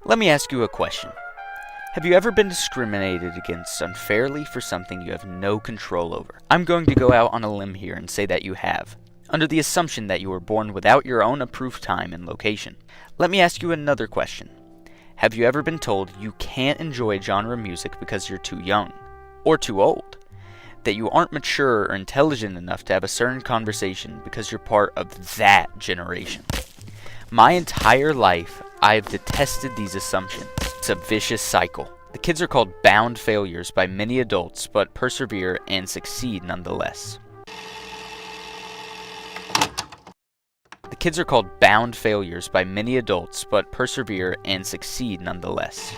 Let me ask you a question. Have you ever been discriminated against unfairly for something you have no control over? I'm going to go out on a limb here and say that you have, under the assumption that you were born without your own approved time and location. Let me ask you another question. Have you ever been told you can't enjoy genre music because you're too young, or too old? That you aren't mature or intelligent enough to have a certain conversation because you're part of that generation? My entire life, I've detested these assumptions. It's a vicious cycle. The kids are called bound failures by many adults, but persevere and succeed nonetheless. The kids are called bound failures by many adults, but persevere and succeed nonetheless.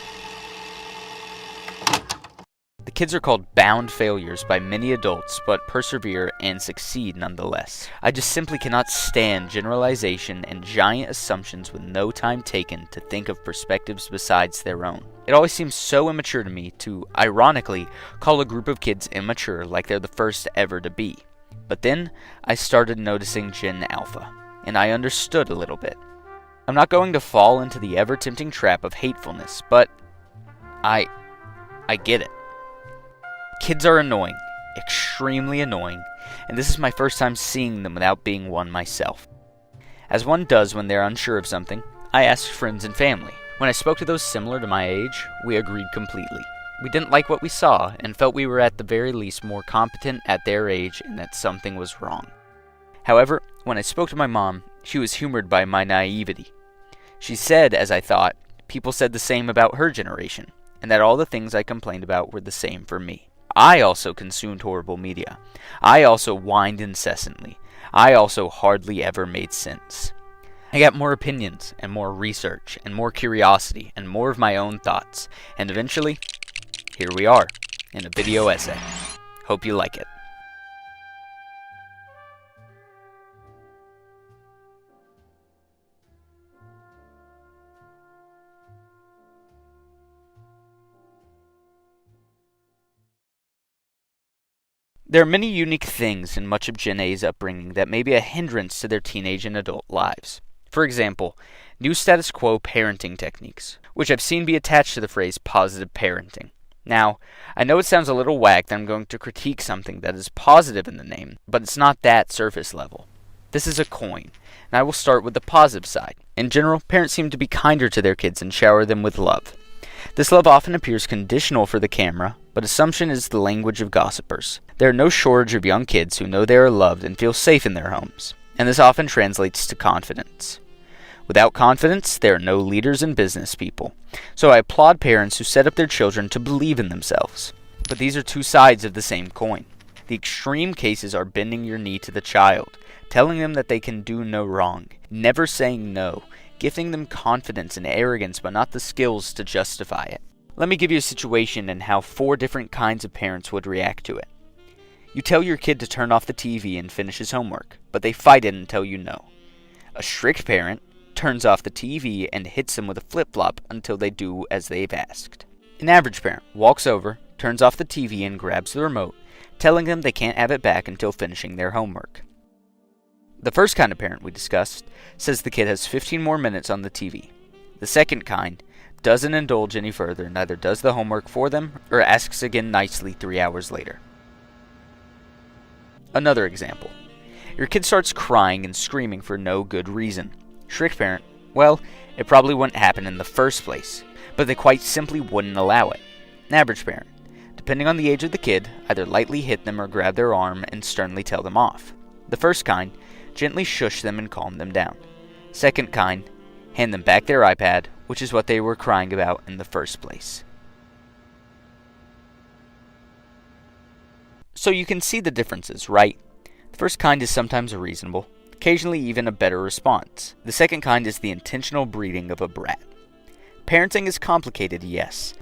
The kids are called bound failures by many adults, but persevere and succeed nonetheless. I just simply cannot stand generalization and giant assumptions with no time taken to think of perspectives besides their own. It always seems so immature to me to, ironically, call a group of kids immature like they're the first ever to be. But then, I started noticing Gen Alpha, and I understood a little bit. I'm not going to fall into the ever-tempting trap of hatefulness, but I get it. Kids are annoying, extremely annoying, and this is my first time seeing them without being one myself. As one does when they're unsure of something, I asked friends and family. When I spoke to those similar to my age, we agreed completely. We didn't like what we saw and felt we were at the very least more competent at their age and that something was wrong. However, when I spoke to my mom, she was humored by my naivety. She said, as I thought, people said the same about her generation, and that all the things I complained about were the same for me. I also consumed horrible media. I also whined incessantly. I also hardly ever made sense. I got more opinions, and more research, and more curiosity, and more of my own thoughts. And eventually, here we are, in a video essay. Hope you like it. There are many unique things in much of Gen A's upbringing that may be a hindrance to their teenage and adult lives. For example, new status quo parenting techniques, which I've seen be attached to the phrase positive parenting. Now, I know it sounds a little whack that I'm going to critique something that is positive in the name, but it's not that surface level. This is a coin, and I will start with the positive side. In general, parents seem to be kinder to their kids and shower them with love. This love often appears conditional for the camera, but assumption is the language of gossipers. There are no shortage of young kids who know they are loved and feel safe in their homes, and this often translates to confidence. Without confidence, there are no leaders and business people. So I applaud parents who set up their children to believe in themselves. But these are two sides of the same coin. The extreme cases are bending your knee to the child, telling them that they can do no wrong, never saying no, giving them confidence and arrogance but not the skills to justify it. Let me give you a situation and how 4 different kinds of parents would react to it. You tell your kid to turn off the TV and finish his homework, but they fight it and tell you no. A strict parent turns off the TV and hits them with a flip-flop until they do as they've asked. An average parent walks over, turns off the TV and grabs the remote, telling them they can't have it back until finishing their homework. The first kind of parent we discussed says the kid has 15 more minutes on the TV. The second kind doesn't indulge any further, neither does the homework for them or asks again nicely 3 hours later. Another example. Your kid starts crying and screaming for no good reason. Strict parent, well, it probably wouldn't happen in the first place, but they quite simply wouldn't allow it. An average parent, depending on the age of the kid, either lightly hit them or grab their arm and sternly tell them off. The first kind, gently shush them and calm them down. Second kind, hand them back their iPad, which is what they were crying about in the first place. So you can see the differences, right? The first kind is sometimes reasonable, occasionally even a better response. The second kind is the intentional breeding of a brat. Parenting is complicated, yes,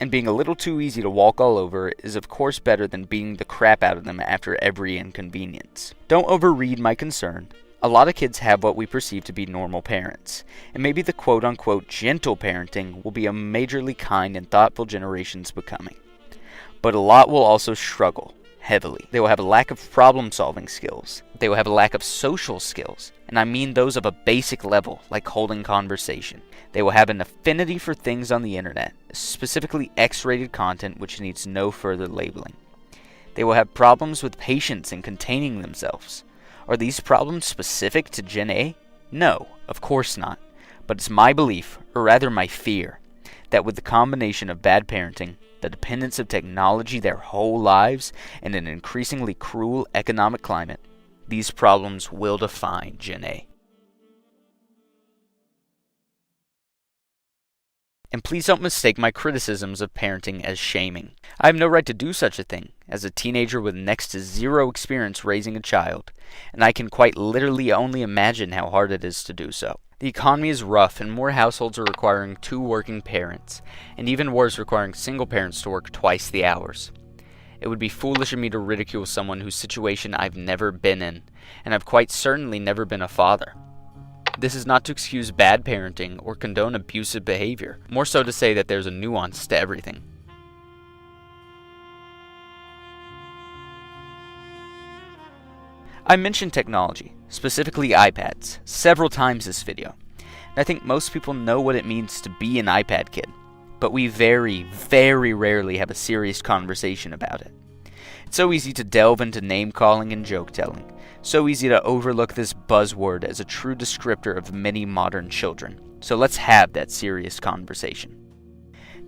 and being a little too easy to walk all over is of course better than beating the crap out of them after every inconvenience. Don't overread my concern. A lot of kids have what we perceive to be normal parents, and maybe the quote-unquote gentle parenting will be a majorly kind and thoughtful generation's becoming. But a lot will also struggle, heavily. They will have a lack of problem-solving skills. They will have a lack of social skills, and I mean those of a basic level, like holding conversation. They will have an affinity for things on the internet, specifically X-rated content which needs no further labeling. They will have problems with patience and containing themselves. Are these problems specific to Gen A? No, of course not. But it's my belief, or rather my fear, that with the combination of bad parenting, the dependence of technology their whole lives, and an increasingly cruel economic climate, these problems will define Gen A. And please don't mistake my criticisms of parenting as shaming. I have no right to do such a thing, as a teenager with next to zero experience raising a child, and I can quite literally only imagine how hard it is to do so. The economy is rough, and more households are requiring 2 working parents, and even worse requiring single parents to work twice the hours. It would be foolish of me to ridicule someone whose situation I've never been in, and I've quite certainly never been a father. This is not to excuse bad parenting or condone abusive behavior, more so to say that there's a nuance to everything. I mentioned technology, specifically iPads, several times this video, and I think most people know what it means to be an iPad kid, but we very, very rarely have a serious conversation about it. It's so easy to delve into name-calling and joke-telling, so easy to overlook this buzzword as a true descriptor of many modern children, so let's have that serious conversation.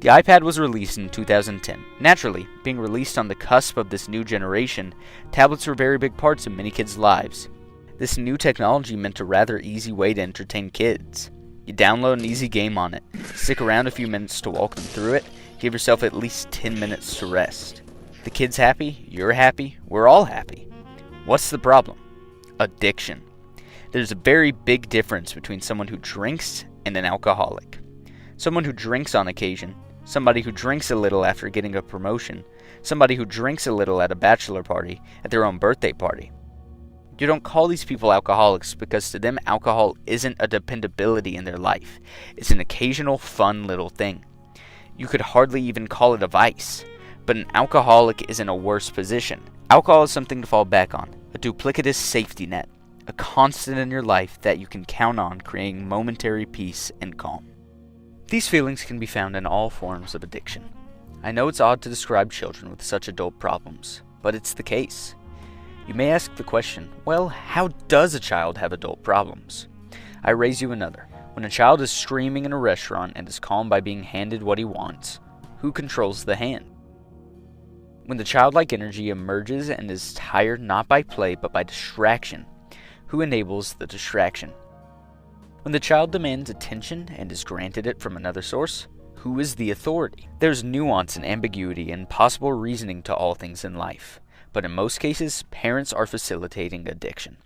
The iPad was released in 2010. Naturally, being released on the cusp of this new generation, tablets were very big parts of many kids' lives. This new technology meant a rather easy way to entertain kids. You download an easy game on it, stick around a few minutes to walk them through it, give yourself at least 10 minutes to rest. The kid's happy, you're happy, we're all happy. What's the problem? Addiction. There's a very big difference between someone who drinks and an alcoholic. Someone who drinks on occasion, somebody who drinks a little after getting a promotion, somebody who drinks a little at a bachelor party, at their own birthday party. You don't call these people alcoholics because to them alcohol isn't a dependability in their life. It's an occasional fun little thing. You could hardly even call it a vice, but an alcoholic is in a worse position. Alcohol is something to fall back on, a duplicitous safety net, a constant in your life that you can count on creating momentary peace and calm. These feelings can be found in all forms of addiction. I know it's odd to describe children with such adult problems, but it's the case. You may ask the question, well, how does a child have adult problems? I raise you another. When a child is screaming in a restaurant and is calmed by being handed what he wants, who controls the hand? When the childlike energy emerges and is tired not by play but by distraction, who enables the distraction? When the child demands attention and is granted it from another source, who is the authority? There's nuance and ambiguity and possible reasoning to all things in life, but in most cases, parents are facilitating addiction.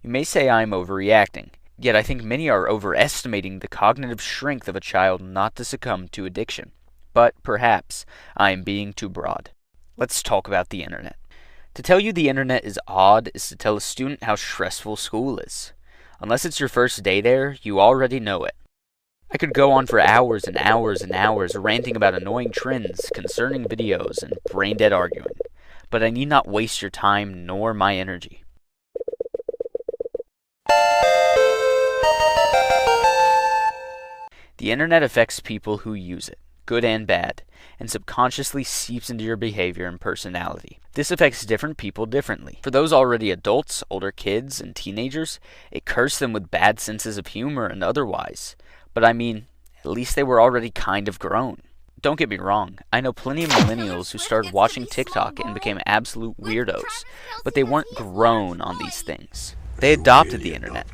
You may say I'm overreacting, yet I think many are overestimating the cognitive strength of a child not to succumb to addiction. But perhaps I am being too broad. Let's talk about the internet. To tell you the internet is odd is to tell a student how stressful school is. Unless it's your first day there, you already know it. I could go on for hours and hours and hours ranting about annoying trends, concerning videos, and brain-dead arguing, but I need not waste your time nor my energy. The internet affects people who use it, good and bad, and subconsciously seeps into your behavior and personality. This affects different people differently. For those already adults, older kids, and teenagers, it cursed them with bad senses of humor and otherwise. But I mean, at least they were already kind of grown. Don't get me wrong, I know plenty of millennials who started watching TikTok and became absolute weirdos, but they weren't grown on these things. They adopted the internet.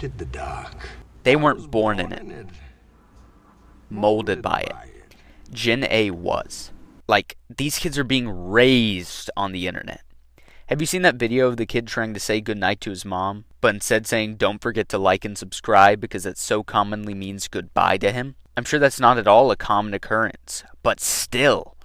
They weren't born in it, molded by it. Gen A was. Like, these kids are being raised on the internet. Have you seen that video of the kid trying to say goodnight to his mom, but instead saying don't forget to like and subscribe because that so commonly means goodbye to him? I'm sure that's not at all a common occurrence, but still,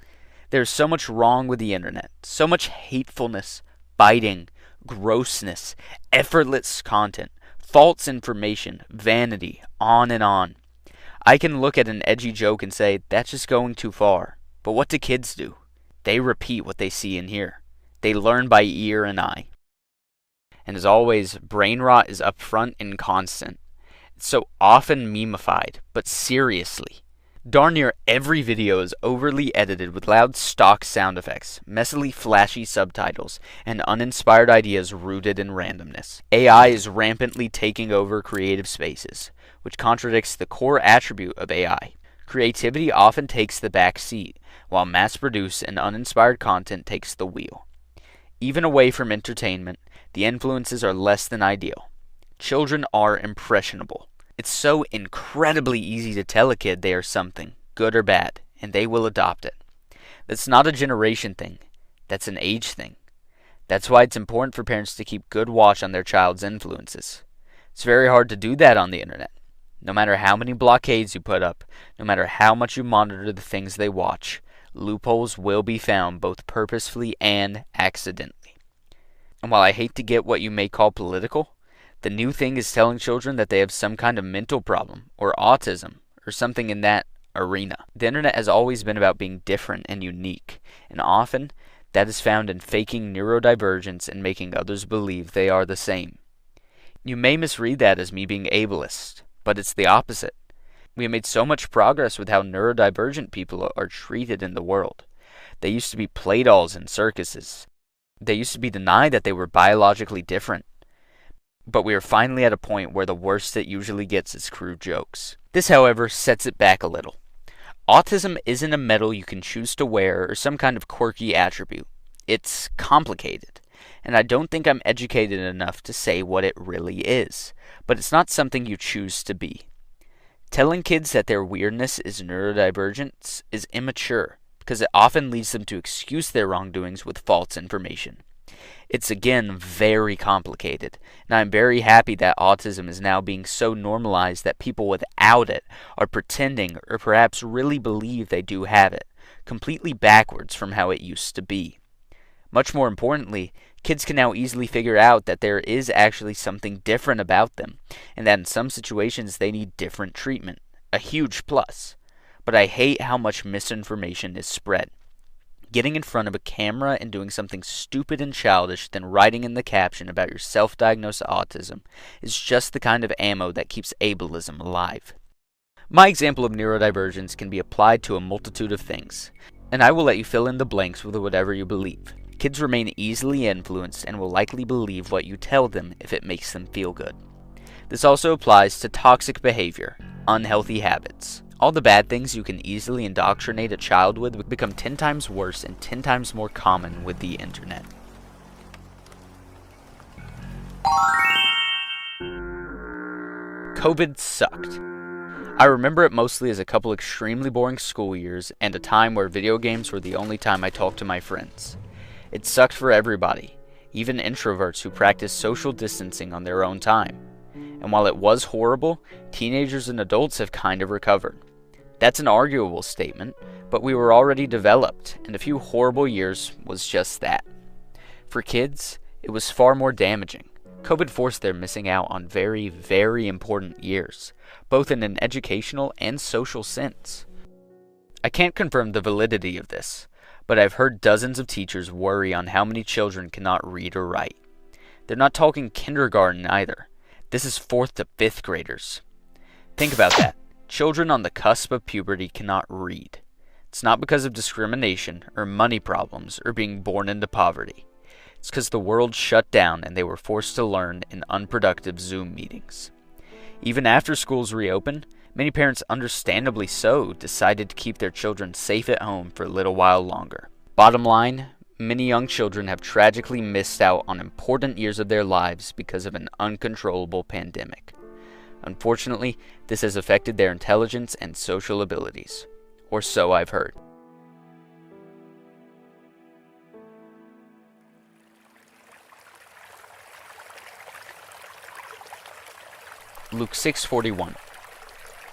there's so much wrong with the internet, so much hatefulness, biting, grossness, effortless content, false information, vanity, on and on. I can look at an edgy joke and say, that's just going too far. But what do kids do? They repeat what they see and hear. They learn by ear and eye. And as always, brain rot is upfront and constant. It's so often memeified, but seriously. Darn near every video is overly edited with loud stock sound effects, messily flashy subtitles, and uninspired ideas rooted in randomness. AI is rampantly taking over creative spaces, which contradicts the core attribute of AI. Creativity often takes the back seat, while mass-produced and uninspired content takes the wheel. Even away from entertainment, the influences are less than ideal. Children are impressionable. It's so incredibly easy to tell a kid they are something, good or bad, and they will adopt it. That's not a generation thing. That's an age thing. That's why it's important for parents to keep good watch on their child's influences. It's very hard to do that on the internet. No matter how many blockades you put up, no matter how much you monitor the things they watch, loopholes will be found both purposefully and accidentally. And while I hate to get what you may call political, the new thing is telling children that they have some kind of mental problem, or autism, or something in that arena. The internet has always been about being different and unique, and often that is found in faking neurodivergence and making others believe they are the same. You may misread that as me being ableist, but it's the opposite. We have made so much progress with how neurodivergent people are treated in the world. They used to be play dolls in circuses. They used to be denied that they were biologically different. But we are finally at a point where the worst it usually gets is crude jokes. This, however, sets it back a little. Autism isn't a medal you can choose to wear or some kind of quirky attribute. It's complicated, and I don't think I'm educated enough to say what it really is, but it's not something you choose to be. Telling kids that their weirdness is neurodivergence is immature, because it often leads them to excuse their wrongdoings with false information. It's again very complicated, and I'm very happy that autism is now being so normalized that people without it are pretending or perhaps really believe they do have it, completely backwards from how it used to be. Much more importantly, kids can now easily figure out that there is actually something different about them, and that in some situations they need different treatment, a huge plus. But I hate how much misinformation is spread. Getting in front of a camera and doing something stupid and childish, then writing in the caption about your self-diagnosed autism is just the kind of ammo that keeps ableism alive. My example of neurodivergence can be applied to a multitude of things, and I will let you fill in the blanks with whatever you believe. Kids remain easily influenced and will likely believe what you tell them if it makes them feel good. This also applies to toxic behavior, unhealthy habits. All the bad things you can easily indoctrinate a child with become 10 times worse and 10 times more common with the internet. COVID sucked. I remember it mostly as a couple extremely boring school years and a time where video games were the only time I talked to my friends. It sucked for everybody, even introverts who practice social distancing on their own time. And while it was horrible, teenagers and adults have kind of recovered. That's an arguable statement, but we were already developed, and a few horrible years was just that. For kids, it was far more damaging. COVID forced their missing out on very, very important years, both in an educational and social sense. I can't confirm the validity of this, but I've heard dozens of teachers worry on how many children cannot read or write. They're not talking kindergarten either. This is 4th to 5th graders. Think about that. Children on the cusp of puberty cannot read. It's not because of discrimination or money problems or being born into poverty. It's because the world shut down and they were forced to learn in unproductive Zoom meetings. Even after schools reopened, many parents, understandably so, decided to keep their children safe at home for a little while longer. Bottom line, many young children have tragically missed out on important years of their lives because of an uncontrollable pandemic. Unfortunately, this has affected their intelligence and social abilities, or so I've heard. Luke 6:41.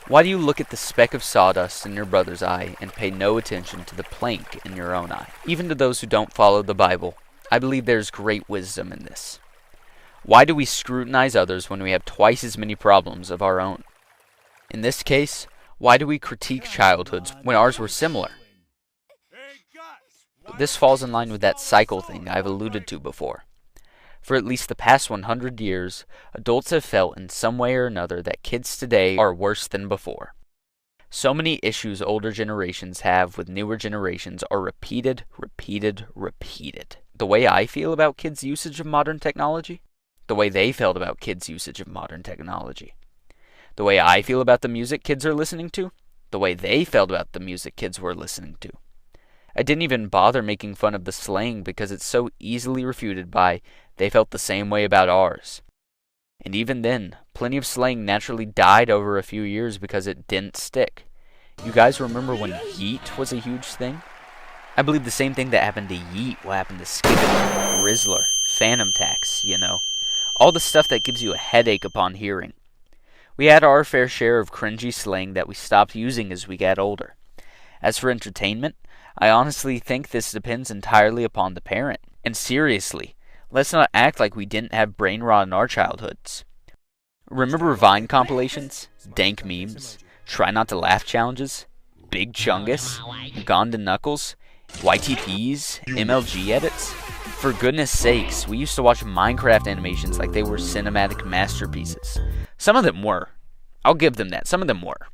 Why do you look at the speck of sawdust in your brother's eye and pay no attention to the plank in your own eye? Even to those who don't follow the Bible, I believe there's great wisdom in this. Why do we scrutinize others when we have twice as many problems of our own? In this case, why do we critique childhoods when ours were similar? Hey guys, This falls in line with that cycle thing I've alluded to before. For at least the past 100 years, adults have felt in some way or another that kids today are worse than before. So many issues older generations have with newer generations are repeated. The way I feel about kids' usage of modern technology, the way they felt about kids' usage of modern technology. The way I feel about the music kids are listening to, the way they felt about the music kids were listening to. I didn't even bother making fun of the slang because it's so easily refuted by they felt the same way about ours. And even then, plenty of slang naturally died over a few years because it didn't stick. You guys remember when yeet was a huge thing? I believe the same thing that happened to yeet will happen to skibbit, Rizzler, phantom tax, you know. All the stuff that gives you a headache upon hearing. We had our fair share of cringy slang that we stopped using as we got older. As for entertainment, I honestly think this depends entirely upon the parent. And seriously, let's not act like we didn't have brain rot in our childhoods. Remember Vine compilations, dank memes, try not to laugh challenges, Big Chungus, Ugandan Knuckles, YTPs, MLG edits? For goodness sakes, we used to watch Minecraft animations like they were cinematic masterpieces. Some of them were. I'll give them that. Some of them were.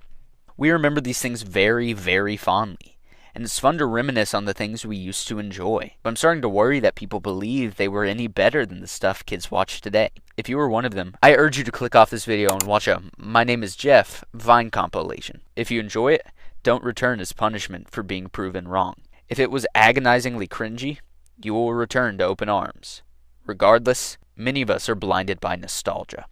We remember these things very, very fondly. And it's fun to reminisce on the things we used to enjoy. But I'm starting to worry that people believe they were any better than the stuff kids watch today. If you were one of them, I urge you to click off this video and watch a My Name is Jeff Vine compilation. If you enjoy it, don't return as punishment for being proven wrong. If it was agonizingly cringy, you will return to open arms. Regardless, many of us are blinded by nostalgia.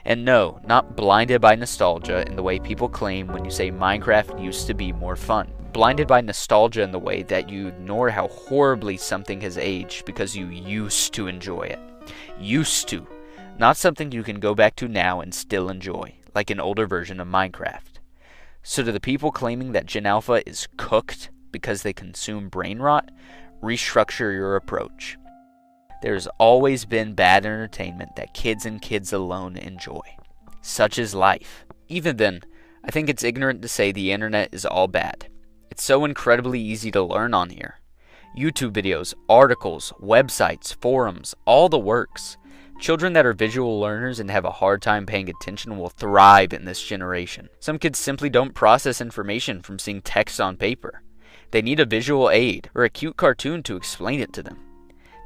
And no, not blinded by nostalgia in the way people claim when you say Minecraft used to be more fun. Blinded by nostalgia in the way that you ignore how horribly something has aged because you used to enjoy it. Used to. Not something you can go back to now and still enjoy, like an older version of Minecraft. So to the people claiming that Gen Alpha is cooked because they consume brain rot, restructure your approach. There's always been bad entertainment that kids and kids alone enjoy. Such is life. Even then, I think it's ignorant to say the internet is all bad. It's so incredibly easy to learn on here. YouTube videos, articles, websites, forums, all the works. Children that are visual learners and have a hard time paying attention will thrive in this generation. Some kids simply don't process information from seeing text on paper. They need a visual aid or a cute cartoon to explain it to them.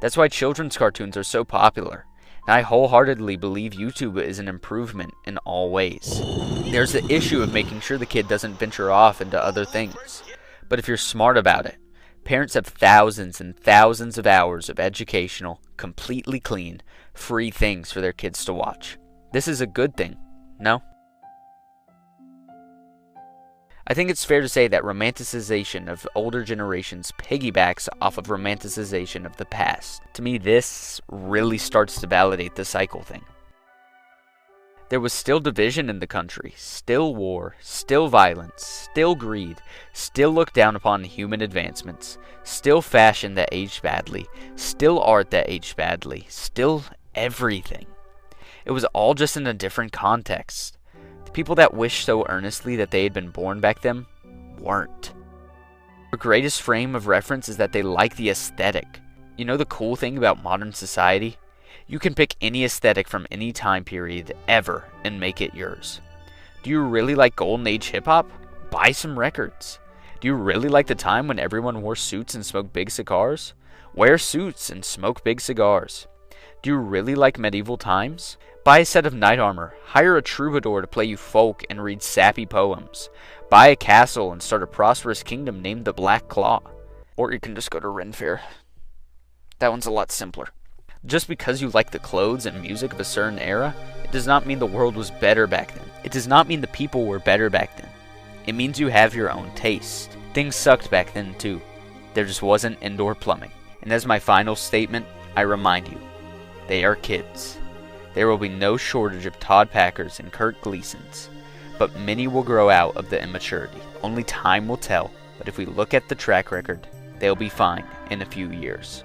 That's why children's cartoons are so popular, and I wholeheartedly believe YouTube is an improvement in all ways. There's the issue of making sure the kid doesn't venture off into other things. But if you're smart about it, parents have thousands and thousands of hours of educational, completely clean, free things for their kids to watch. This is a good thing, no? I think it's fair to say that romanticization of older generations piggybacks off of romanticization of the past. To me, this really starts to validate the cycle thing. There was still division in the country, still war, still violence, still greed, still looked down upon human advancements, still fashion that aged badly, still art that aged badly, still everything. It was all just in a different context. The people that wished so earnestly that they had been born back then weren't. Their greatest frame of reference is that they like the aesthetic. You know the cool thing about modern society? You can pick any aesthetic from any time period ever and make it yours. Do you really like Golden Age hip-hop? Buy some records. Do you really like the time when everyone wore suits and smoked big cigars? Wear suits and smoke big cigars. Do you really like medieval times? Buy a set of knight armor, hire a troubadour to play you folk and read sappy poems. Buy a castle and start a prosperous kingdom named the Black Claw. Or you can just go to Ren Fair. That one's a lot simpler. Just because you like the clothes and music of a certain era, it does not mean the world was better back then. It does not mean the people were better back then. It means you have your own taste. Things sucked back then too. There just wasn't indoor plumbing. And as my final statement, I remind you, they are kids. There will be no shortage of Todd Packers and Kirk Gleasons, but many will grow out of the immaturity. Only time will tell, but if we look at the track record, they'll be fine in a few years.